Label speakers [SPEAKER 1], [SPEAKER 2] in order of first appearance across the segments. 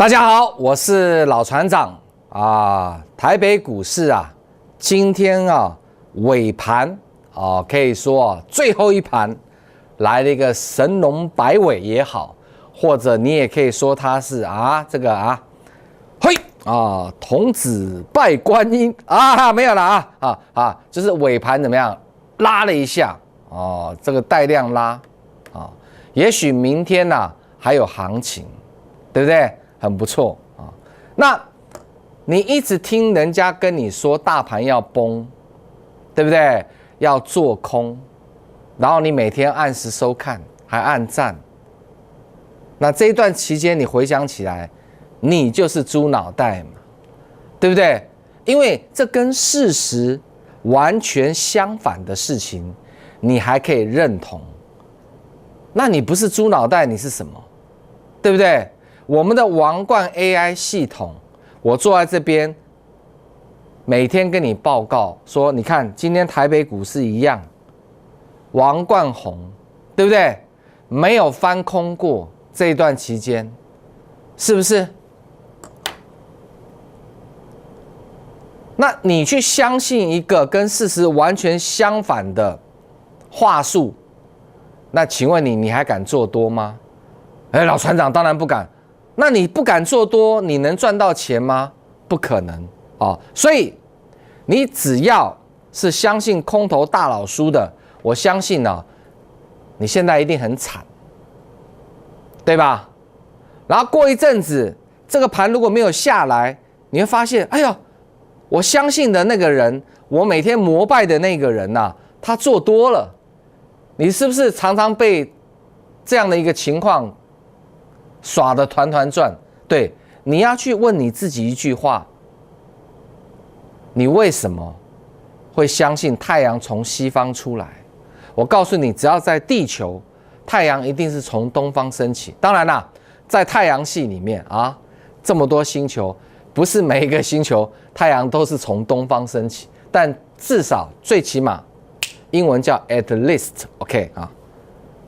[SPEAKER 1] 大家好，我是老船长啊。台北股市啊，今天啊尾盘啊，可以说啊最后一盘来了一个神龙摆尾也好，或者你也可以说它是嘿童子拜观音啊，没有了就是尾盘怎么样拉了一下哦，这个带量拉啊，也许明天还有行情，对不对？很不错啊。那你一直听人家跟你说大盘要崩，对不对？要做空，然后你每天按时收看，还按赞。那这一段期间，你回想起来，你就是猪脑袋嘛，对不对？因为这跟事实完全相反的事情，你还可以认同，那你不是猪脑袋，你是什么？对不对？我们的王冠 AI 系统，我坐在这边，每天跟你报告说，你看今天台北股市一样，王冠红，对不对？没有翻空过这一段期间，是不是？那你去相信一个跟事实完全相反的话术，那请问你还敢做多吗？老船长当然不敢。那你不敢做多，你能赚到钱吗？不可能啊！所以你只要是相信空头大佬输的，我相信你现在一定很惨，对吧？然后过一阵子，这个盘如果没有下来，你会发现，哎呦，我相信的那个人，我每天膜拜的那个人他做多了。你是不是常常被这样的一个情况耍得团团转？对，你要去问你自己一句话：你为什么会相信太阳从西方出来？我告诉你，只要在地球，太阳一定是从东方升起。当然啦，在太阳系里面这么多星球，不是每一个星球太阳都是从东方升起，但至少最起码，英文叫 at least，OK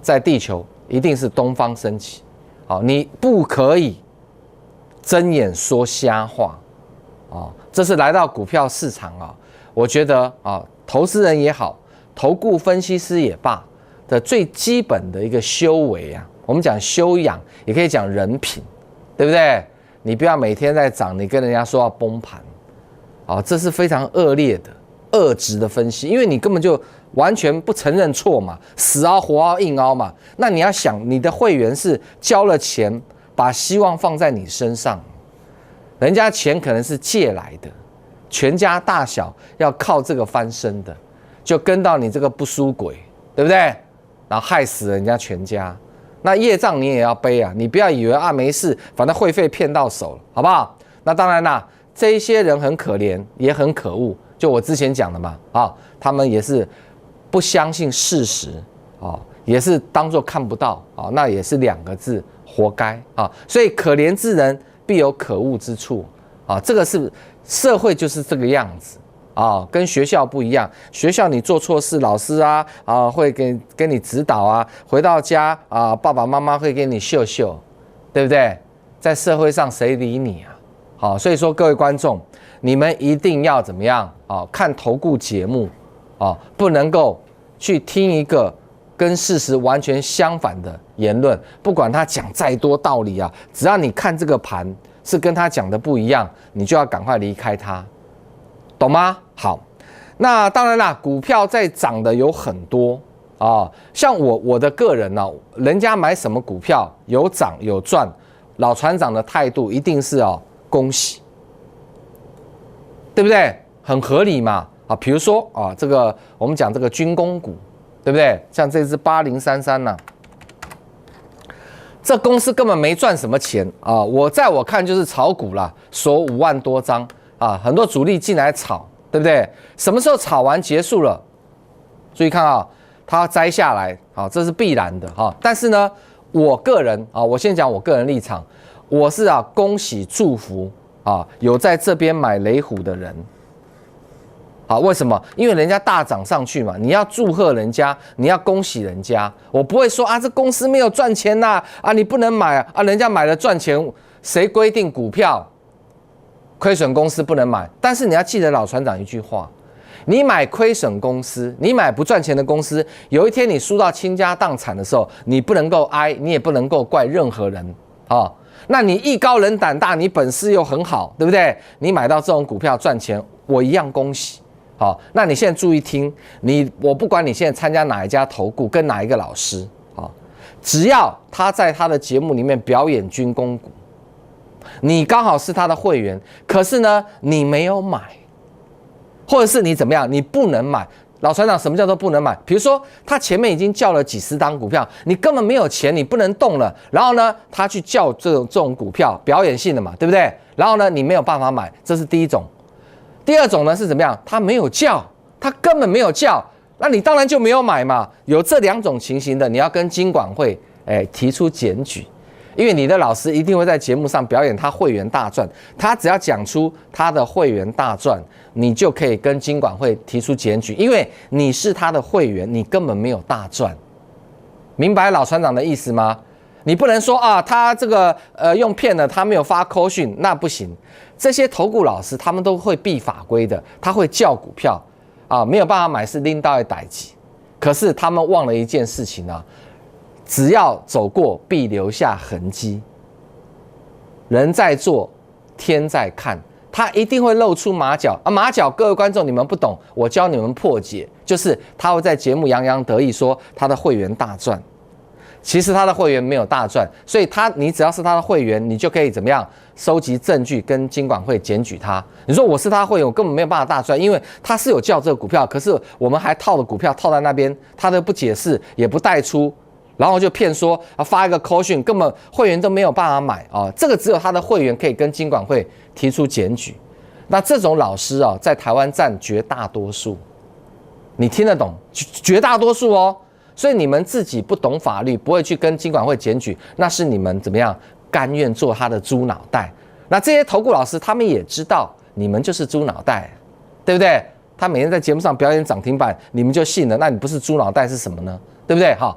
[SPEAKER 1] 在地球一定是东方升起。好，你不可以睁眼说瞎话这是来到股票市场我觉得投资人也好，投顾分析师也罢的最基本的一个修为我们讲修养，也可以讲人品，对不对？你不要每天在涨，你跟人家说要崩盘这是非常恶劣的恶质的分析，因为你根本就完全不承认错嘛，死凹活凹硬凹嘛。那你要想，你的会员是交了钱，把希望放在你身上，人家钱可能是借来的，全家大小要靠这个翻身的，就跟到你这个不输鬼，对不对？然后害死人家全家，那业障你也要背你不要以为没事，反正会费骗到手了，好不好？那当然啦，这一些人很可怜，也很可恶，就我之前讲的嘛他们也是不相信事实也是当作看不到那也是2个字，活该所以可怜之人必有可恶之处这个是社会就是这个样子跟学校不一样。学校你做错事，老师会跟你指导回到家爸爸妈妈会给你秀秀，对不对？在社会上谁理你好，所以说各位观众，你们一定要怎么样看投顾节目不能够去听一个跟事实完全相反的言论，不管他讲再多道理只要你看这个盘是跟他讲的不一样，你就要赶快离开他，懂吗？好，那当然啦，股票在涨的有很多像我的个人人家买什么股票有涨有赚，老船长的态度一定是恭喜，对不对？很合理嘛比如说这个我们讲这个军工股，对不对？像这支8033这公司根本没赚什么钱我看就是炒股啦，锁5万多张很多主力进来炒，对不对？什么时候炒完结束了？注意看它摘下来这是必然的但是呢，我个人我先讲我个人立场，我是恭喜祝福有在这边买雷虎的人为什么？因为人家大涨上去嘛，你要祝贺人家，你要恭喜人家。我不会说这公司没有赚钱你不能买人家买了赚钱，谁规定股票亏损公司不能买？但是你要记得老船长一句话：你买亏损公司，你买不赚钱的公司，有一天你输到倾家荡产的时候，你不能够哀，你也不能够怪任何人啊。那你艺高人胆大，你本事又很好，对不对？你买到这种股票赚钱，我一样恭喜。好，那你现在注意听，我不管你现在参加哪一家投顾，跟哪一个老师，好，只要他在他的节目里面表演军工股，你刚好是他的会员，可是呢，你没有买，或者是你怎么样，你不能买。老船长，什么叫做不能买？比如说，他前面已经叫了几十档股票，你根本没有钱，你不能动了。然后呢，他去叫这种股票，表演性的嘛，对不对？然后呢，你没有办法买，这是第一种。第二种呢是怎么样？他没有叫，他根本没有叫，那你当然就没有买嘛。有这两种情形的，你要跟金管会提出检举，因为你的老师一定会在节目上表演他会员大赚，他只要讲出他的会员大赚，你就可以跟金管会提出检举，因为你是他的会员，你根本没有大赚。明白老船长的意思吗？你不能说啊，他这个用骗的，他没有发扣讯，那不行。这些投顾老师他们都会避法规的，他会叫股票啊，没有办法买是拎到一代级。可是他们忘了一件事情啊，只要走过必留下痕迹。人在做，天在看，他一定会露出马脚啊！马脚，各位观众你们不懂，我教你们破解，就是他会在节目洋洋得意说他的会员大赚。其实他的会员没有大赚，所以你只要是他的会员，你就可以怎么样收集证据跟金管会检举他。你说我是他的会员，我根本没有办法大赚，因为他是有叫这个股票，可是我们还套的股票套在那边，他都不解释也不带出，然后就骗说发一个扣讯，根本会员都没有办法买啊。这个只有他的会员可以跟金管会提出检举。那这种老师啊，在台湾占绝大多数，你听得懂？绝大多数哦。所以你们自己不懂法律，不会去跟金管会检举，那是你们怎么样甘愿做他的猪脑袋？那这些投顾老师他们也知道你们就是猪脑袋，对不对？他每天在节目上表演涨停板，你们就信了，那你不是猪脑袋是什么呢？对不对？好，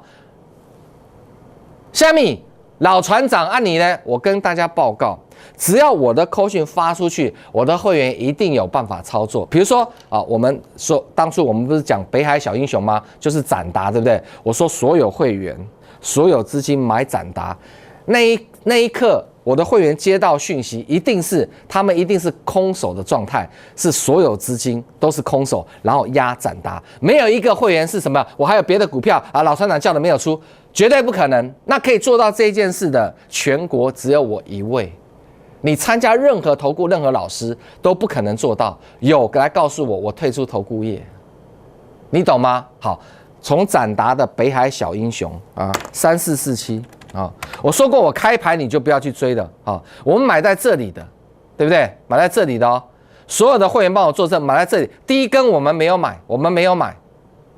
[SPEAKER 1] 下面老船长按你呢，我跟大家报告，只要我的扣讯发出去，我的会员一定有办法操作。比如说啊，我们说当初我们不是讲北海小英雄吗？就是展达，对不对？我说所有会员、所有资金买展达，那一刻，我的会员接到讯息，他们一定是空手的状态，是所有资金都是空手，然后压展达，没有一个会员是什么？我还有别的股票啊，老船长叫的没有出。绝对不可能。那可以做到这件事的，全国只有我一位。你参加任何投顾、任何老师都不可能做到。有来告诉我，我退出投顾业，你懂吗？好，从展达的北海小英雄啊，3447啊，我说过我开牌你就不要去追了啊。我们买在这里的，对不对？买在这里的哦，所有的会员帮我作证，买在这里。第一根我们没有买，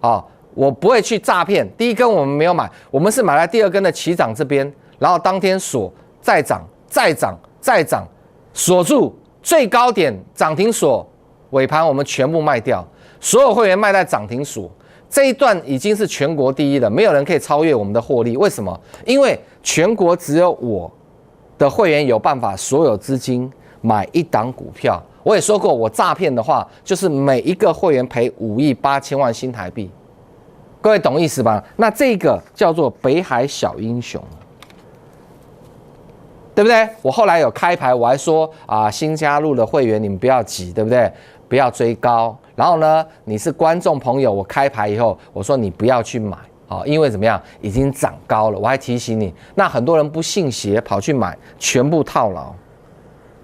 [SPEAKER 1] 啊。我不会去诈骗，第一根我们没有买，我们是买来第二根的起涨这边，然后当天锁，再涨，再涨，再涨，锁住最高点涨停锁，尾盘我们全部卖掉，所有会员卖在涨停锁，这一段已经是全国第一了，没有人可以超越我们的获利。为什么？因为全国只有我的会员有办法，所有资金买一档股票。我也说过，我诈骗的话，就是每一个会员赔5亿8千万新台币。各位懂意思吧？那这个叫做北海小英雄，对不对？我后来有开牌，我还说啊，新加入的会员你们不要急，对不对？不要追高。然后呢，你是观众朋友，我开牌以后，我说你不要去买，好，因为怎么样，已经涨高了。我还提醒你，那很多人不信邪跑去买，全部套牢，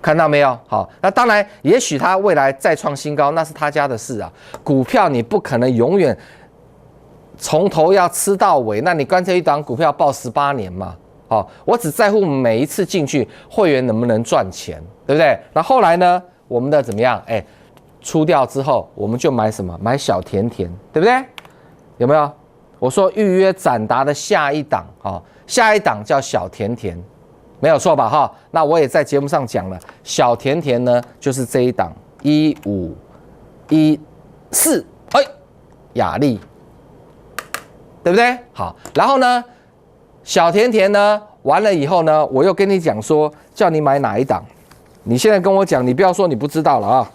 [SPEAKER 1] 看到没有？好，那当然，也许他未来再创新高，那是他家的事啊。股票你不可能永远从头要吃到尾，那你干脆一档股票抱18年嘛。好，我只在乎每一次进去会员能不能赚钱，对不对？那后来呢，我们的怎么样？出掉之后，我们就买什么？买小甜甜，对不对？有没有？我说预约展达的下一档，下一档叫小甜甜，没有错吧？哈，那我也在节目上讲了，小甜甜呢就是这一档1514，雅丽。对不对？好，然后呢，小甜甜呢，完了以后呢，我又跟你讲说叫你买哪一档，你现在跟我讲，你不要说你不知道了啊，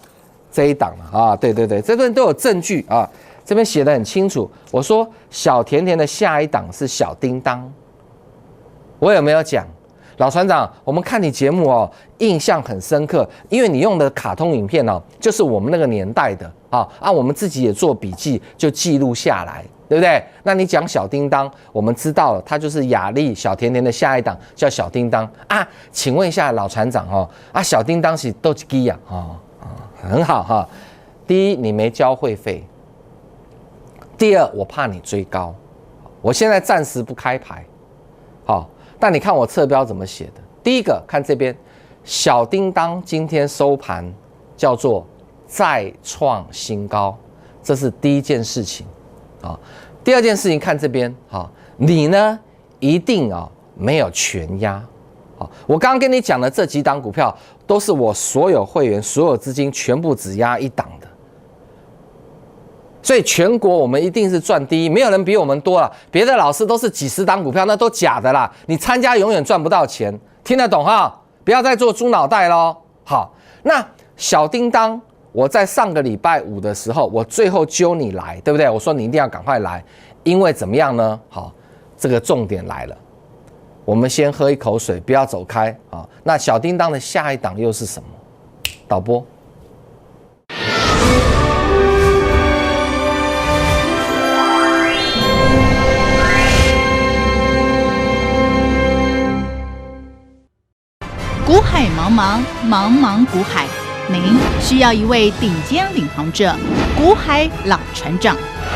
[SPEAKER 1] 这一档啊，对对对，这边都有证据啊，这边写得很清楚。我说小甜甜的下一档是小叮当，我有没有讲？老船长，我们看你节目哦，印象很深刻，因为你用的卡通影片哦，就是我们那个年代的啊，我们自己也做笔记，就记录下来。对不对？那你讲小叮当，我们知道了，它就是雅丽小甜甜的下一档叫小叮当啊。请问一下老船长哦，啊，小叮当是多几基呀？很好哈。第一，你没交会费；第二，我怕你追高。我现在暂时不开牌，好，但你看我侧标怎么写的？第一个看这边，小叮当今天收盘叫做再创新高，这是第一件事情。啊，第二件事情看这边，你呢一定没有全压，我刚刚跟你讲的这几档股票都是我所有会员所有资金全部只压一档的，所以全国我们一定是赚第一，没有人比我们多了。别的老师都是几十档股票，那都假的啦，你参加永远赚不到钱，听得懂哈？不要再做猪脑袋咯。好，那小叮当。我在上个礼拜五的时候，我最后揪你来，对不对？我说你一定要赶快来，因为怎么样呢？好，这个重点来了，我们先喝一口水，不要走开啊。那小叮当的下一档又是什么？导播，
[SPEAKER 2] 股海茫茫，茫茫股海。您需要一位顶尖领航者，股海老船长。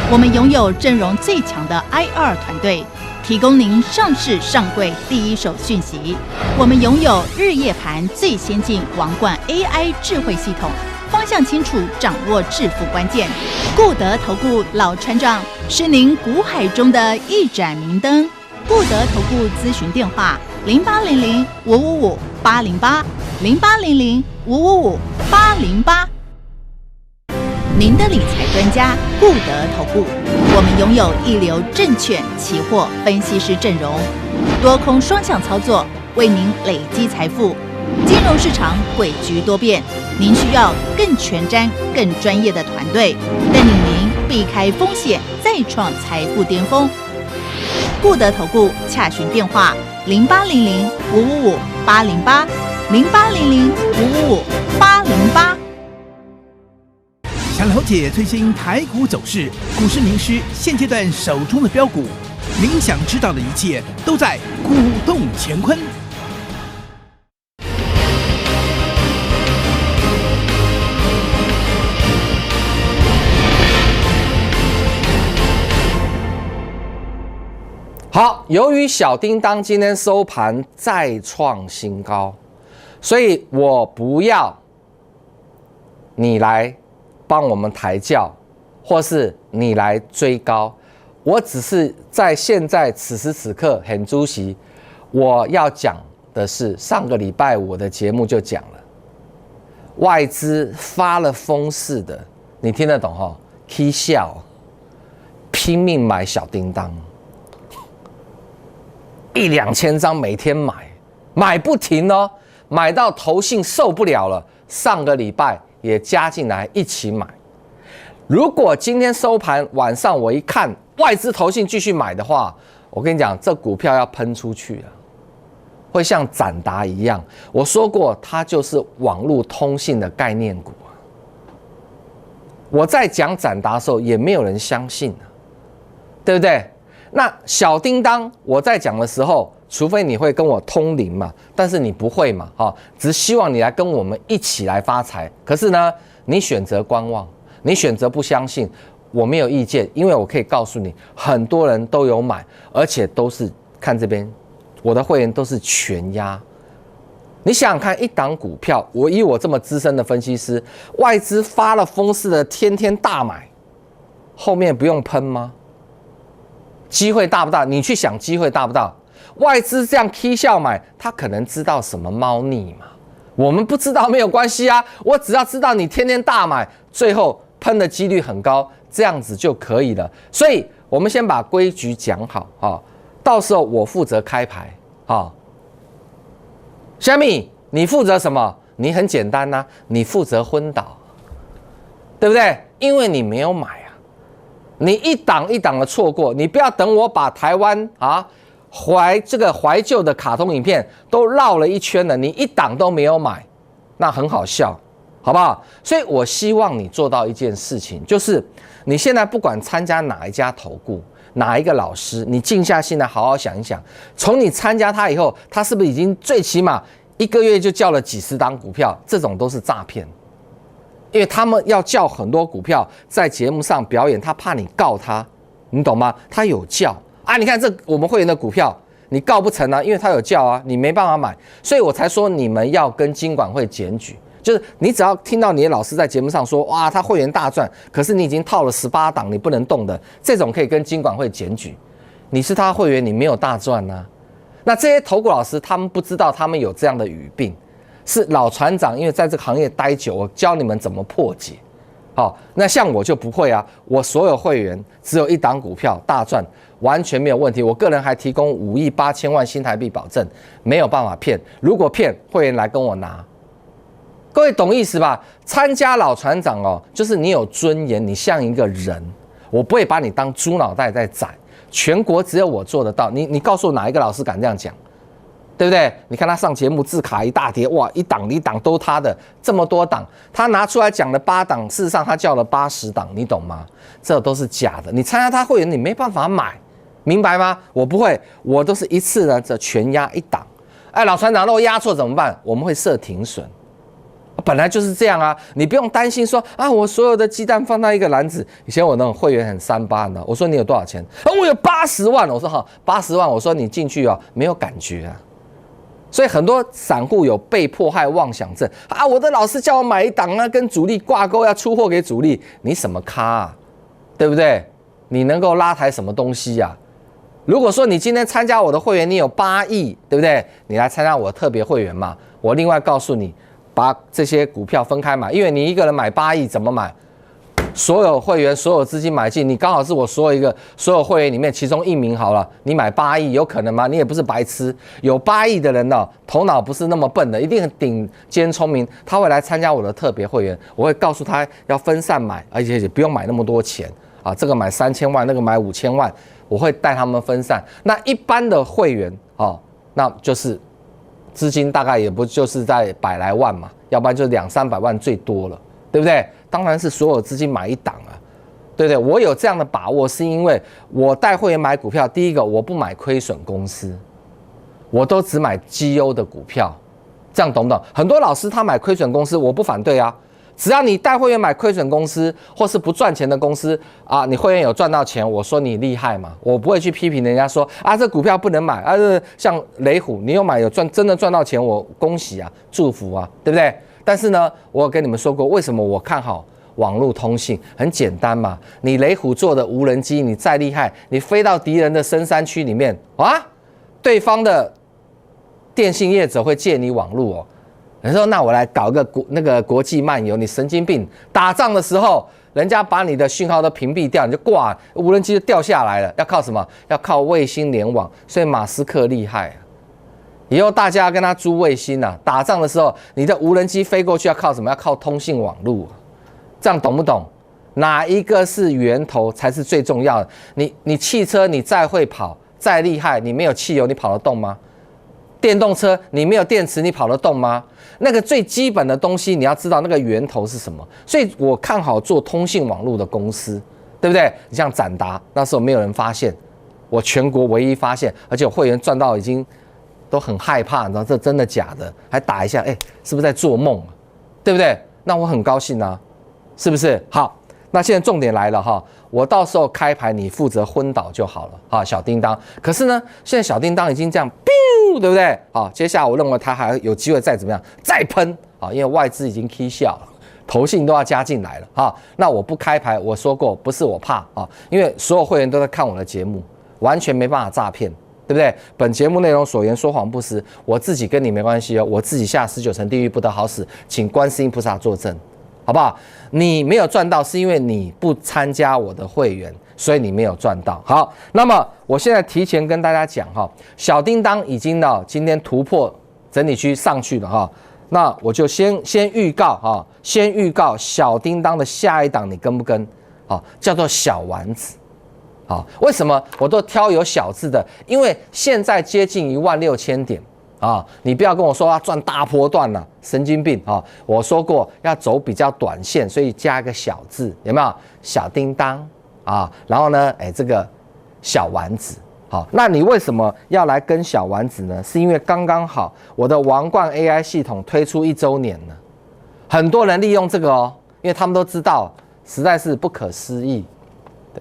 [SPEAKER 2] 我们拥有阵容最强的 IR 团队，提供您上市上柜第一手讯息。我们拥有日夜盘最先进王冠 AI 智慧系统，方向清楚，掌握致富关键。固德投顾老船长是您股海中的一盏明灯。固德投顾咨询电话：0800-555-808，0800-555-808。您的理财专家固德投顾，我们拥有一流证券期货分析师阵容，多空双向操作，为您累积财富。金融市场诡谲多变，您需要更全瞻、更专业的团队，带领您避开风险，再创财富巅峰。固德投顾洽询电话：0800-555-808，0800-555-808。
[SPEAKER 3] 想了解最新台股走势，股市名师现阶段手中的标股，您想知道的一切都在股动乾坤。
[SPEAKER 1] 好，由于小叮当今天收盘再创新高，所以我不要你来帮我们抬轿，或是你来追高，我只是在现在此时此刻很主席，我要讲的是上个礼拜我的节目就讲了，外资发了疯似的，你听得懂哈？起笑，拼命买小叮当。100-2000张每天买不停哦，买到投信受不了了。上个礼拜也加进来一起买。如果今天收盘晚上我一看外资投信继续买的话，我跟你讲，这股票要喷出去了，会像展达一样。我说过，它就是网络通信的概念股啊。我在讲展达的时候，也没有人相信啊，对不对？那小叮当，我在讲的时候，除非你会跟我通灵嘛，但是你不会嘛，只希望你来跟我们一起来发财。可是呢，你选择观望，你选择不相信，我没有意见，因为我可以告诉你，很多人都有买，而且都是看这边，我的会员都是全压。你想想看，一档股票，以我这么资深的分析师，外资发了疯似的，天天大买，后面不用喷吗？机会大不大？你去想机会大不大？外资这样 K 笑买，他可能知道什么猫腻嘛？我们不知道没有关系啊，我只要知道你天天大买，最后喷的几率很高，这样子就可以了。所以我们先把规矩讲好啊，到时候我负责开牌啊，虾米，你负责什么？你很简单呐、你负责昏倒，对不对？因为你没有买啊，你一档一档的错过，你不要等我把台湾怀旧的卡通影片都绕了一圈了，你一档都没有买，那很好笑，好不好？所以我希望你做到一件事情，就是你现在不管参加哪一家投顾，哪一个老师，你静下心来好好想一想，从你参加他以后，他是不是已经最起码1个月就叫了几十档股票？这种都是诈骗，因为他们要叫很多股票在节目上表演，他怕你告他，你懂吗？他有叫啊，你看这我们会员的股票，你告不成啊，因为他有叫啊，你没办法买，所以我才说你们要跟金管会检举。就是你只要听到你的老师在节目上说，哇，他会员大赚，可是你已经套了18档，你不能动的，这种可以跟金管会检举。你是他会员，你没有大赚啊。那这些投顾老师，他们不知道他们有这样的语病，是老船长，因为在这个行业待久，我教你们怎么破解。好，那像我就不会啊，我所有会员只有1档股票大赚，完全没有问题。我个人还提供5亿8千万新台币保证，没有办法骗。如果骗，会员来跟我拿。各位懂意思吧？参加老船长哦，就是你有尊严，你像一个人，我不会把你当猪脑袋在宰。全国只有我做得到。你告诉我哪一个老师敢这样讲，对不对？你看他上节目字卡一大叠，哇，一档都他的，这么多档，他拿出来讲了8档，事实上他叫了80档，你懂吗？这都是假的。你参加他会员，你没办法买，明白吗？我不会，我都是一次呢，这全压1档。哎，老船长，如果压错怎么办？我们会设停损。本来就是这样啊，你不用担心说啊，我所有的鸡蛋放到一个篮子。以前我那种会员很3八的，我说你有多少钱？我有80万。我说好，80万。我说你进去没有感觉啊。所以很多散户有被迫害妄想症啊，我的老师叫我买1档啊，跟主力挂钩，要出货给主力，你什么咖啊？对不对？你能够拉抬什么东西啊？如果说你今天参加我的会员，你有8亿，对不对？你来参加我的特别会员嘛，我另外告诉你。把这些股票分开买，因为你一个人买8亿怎么买？所有会员、所有资金买进，你刚好是我所有会员里面其中1名好了，你买8亿有可能吗？你也不是白痴，有8亿的人呢，头脑不是那么笨的，一定很顶尖聪明，他会来参加我的特别会员，我会告诉他要分散买，而且也不用买那么多钱啊，这个买3000万，那个买5000万，我会带他们分散。那一般的会员那就是资金大概也不就是在100来万嘛，要不然就200、300万最多了，对不对？当然是所有资金买1档啊，对不对？我有这样的把握，是因为我带会员买股票，第一个我不买亏损公司，我都只买绩优的股票，这样懂不懂？很多老师他买亏损公司，我不反对啊。只要你带会员买亏损公司或是不赚钱的公司啊，你会员有赚到钱，我说你厉害嘛，我不会去批评人家说啊这股票不能买啊，像雷虎你有买有真的赚到钱，我恭喜啊，祝福啊，对不对？但是呢，我有跟你们说过，为什么我看好网络通信？很简单嘛，你雷虎做的无人机，你再厉害，你飞到敌人的深山区里面啊，对方的电信业者会借你网络哦。你说那我来搞个国际漫游，你神经病！打仗的时候，人家把你的讯号都屏蔽掉，你就挂，无人机就掉下来了。要靠什么？要靠卫星联网。所以马斯克厉害啊！以后大家要跟他租卫星啊，打仗的时候，你的无人机飞过去要靠什么？要靠通信网络。这样懂不懂？哪一个是源头才是最重要的？你汽车你再会跑，再厉害，你没有汽油，你跑得动吗？电动车你没有电池，你跑得动吗？那个最基本的东西，你要知道那个源头是什么。所以我看好做通信网络的公司，对不对？你像展达，那时候没有人发现，我全国唯一发现，而且我会员赚到已经都很害怕，你知道这真的假的？还打一下，是不是在做梦啊？对不对？那我很高兴啊，是不是？好，那现在重点来了哈，我到时候开牌你负责昏倒就好了啊，小叮当。可是呢，现在小叮当已经这样。对不对？好，接下来我认为它还有机会再怎么样，再喷啊！因为外资已经 K 笑了，投信都要加进来了啊！那我不开牌，我说过不是我怕啊，因为所有会员都在看我的节目，完全没办法诈骗，对不对？本节目内容所言说谎不实，我自己跟你没关系哦，我自己下19层地狱不得好死，请观世音菩萨作证，好不好？你没有赚到是因为你不参加我的会员。所以你没有赚到。好，那么我现在提前跟大家讲哈，小叮当已经到今天突破整理区上去了哈。那我就先预告哈，先预告小叮当的下一档，你跟不跟？啊，叫做小丸子。好，为什么我都挑有小字的？因为现在接近16000点啊，你不要跟我说要赚大波段了，神经病啊！我说过要走比较短线，所以加一个小字，有没有？小叮当啊，然后呢，这个小丸子。好，那你为什么要来跟小丸子呢？是因为刚刚好我的王冠 AI 系统推出1周年了，很多人利用这个哦，因为他们都知道实在是不可思议。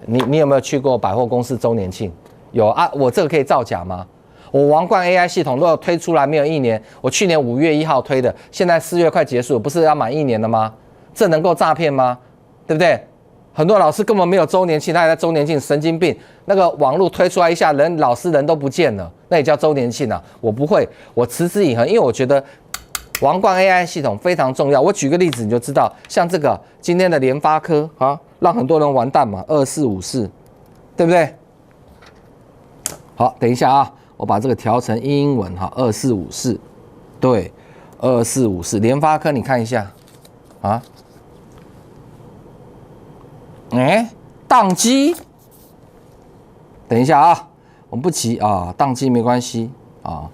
[SPEAKER 1] 你有没有去过百货公司周年庆？有啊，我这个可以造假吗？我王冠 AI 系统如果推出来没有1年，我去年5月1号推的，现在4月快结束，不是要满1年了吗？这能够诈骗吗？对不对？很多老师根本没有周年庆，他还在周年庆，神经病！那个网络推出来一下，老师人都不见了，那也叫周年庆啊？我不会，我持之以恒，因为我觉得王冠 AI 系统非常重要。我举个例子你就知道，像这个今天的联发科啊，让很多人完蛋嘛，2454，对不对？好，等一下啊，我把这个调成英文哈，2454，对，2454，联发科你看一下啊。宕机，等一下啊，我们不急啊，宕机没关系啊，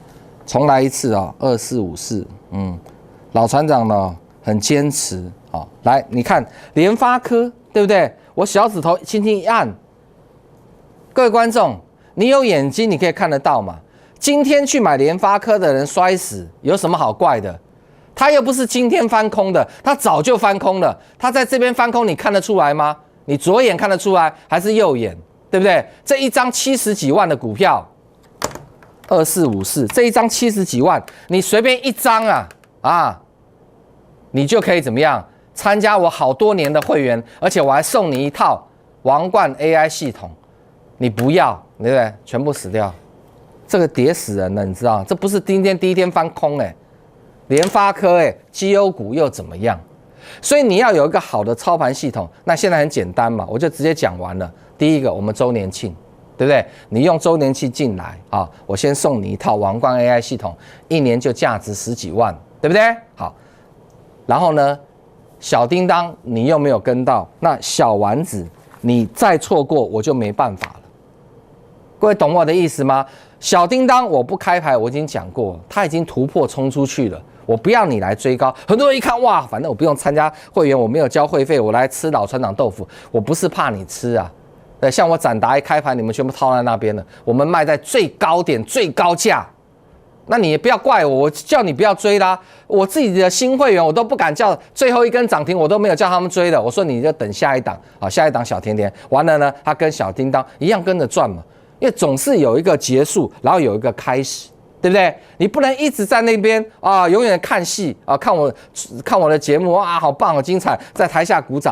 [SPEAKER 1] 重来一次啊，2454，老船长呢很坚持啊，来，你看联发科对不对？我小指头轻轻一按，各位观众，你有眼睛你可以看得到嘛？今天去买联发科的人摔死，有什么好怪的？他又不是今天翻空的，他早就翻空了，他在这边翻空，你看得出来吗？你左眼看得出来还是右眼，对不对？这一张70几万的股票，2454，这一张70几万，你随便一张啊，你就可以怎么样参加我好多年的会员，而且我还送你一套王冠 AI 系统，你不要，对不对？全部死掉，这个跌死人了，你知道？这不是今天第一天翻空联发科绩优股又怎么样？所以你要有一个好的操盘系统，那现在很简单嘛，我就直接讲完了。第一个，我们周年庆，对不对？你用周年庆进来啊，我先送你一套王冠 AI 系统，1年就价值10几万，对不对？好，然后呢，小叮当你又没有跟到，那小丸子你再错过我就没办法了。各位懂我的意思吗？小叮当我不开牌，我已经讲过，他已经突破冲出去了。我不要你来追高，很多人一看哇，反正我不用参加会员，我没有交会费，我来吃老船长豆腐。我不是怕你吃啊，像我展达一开盘，你们全部套在那边了，我们卖在最高点、最高价，那你也不要怪我，我叫你不要追啦。我自己的新会员我都不敢叫，最后一根涨停我都没有叫他们追的，我说你就等下一档啊，下一档小甜甜，完了呢，他跟小叮当一样跟着赚嘛，因为总是有一个结束，然后有一个开始。对不对？你不能一直在那边啊，永远看戏啊，看我的节目啊，好棒，好精彩，在台下鼓掌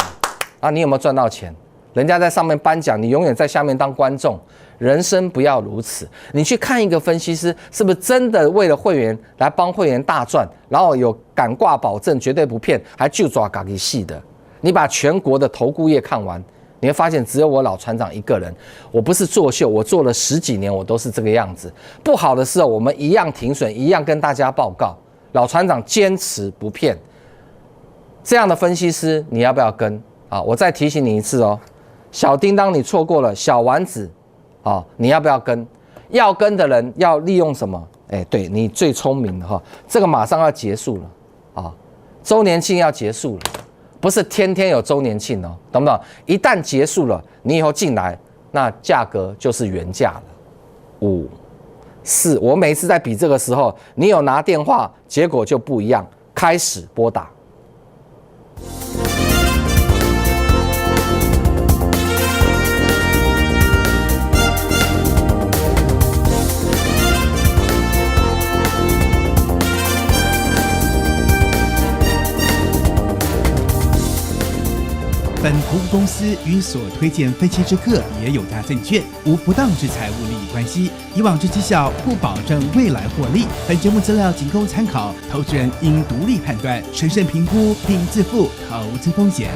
[SPEAKER 1] 啊，你有没有赚到钱？人家在上面颁奖，你永远在下面当观众。人生不要如此，你去看一个分析师，是不是真的为了会员来帮会员大赚，然后有敢挂保证，绝对不骗，还就抓嘎给戏的？你把全国的投顾业看完。你会发现只有我老船长一个人，我不是作秀，我做了10几年，我都是这个样子。不好的时候，我们一样停损，一样跟大家报告。老船长坚持不骗，这样的分析师你要不要跟啊？我再提醒你一次哦，小叮当你错过了，小丸子啊，你要不要跟？要跟的人要利用什么？对你最聪明的哈，这个马上要结束了啊，周年庆要结束了。不是天天有周年庆哦，懂不懂？一旦结束了，你以后进来，那价格就是原价了。5、4，我每次在比这个时候，你有拿电话，结果就不一样。开始拨打。
[SPEAKER 3] 本投顾公司与所推荐分期之客也有大证券，无不当之财务利益关系。以往之绩效不保证未来获利。本节目资料仅供参考，投资人应独立判断、审慎评估并自负投资风险。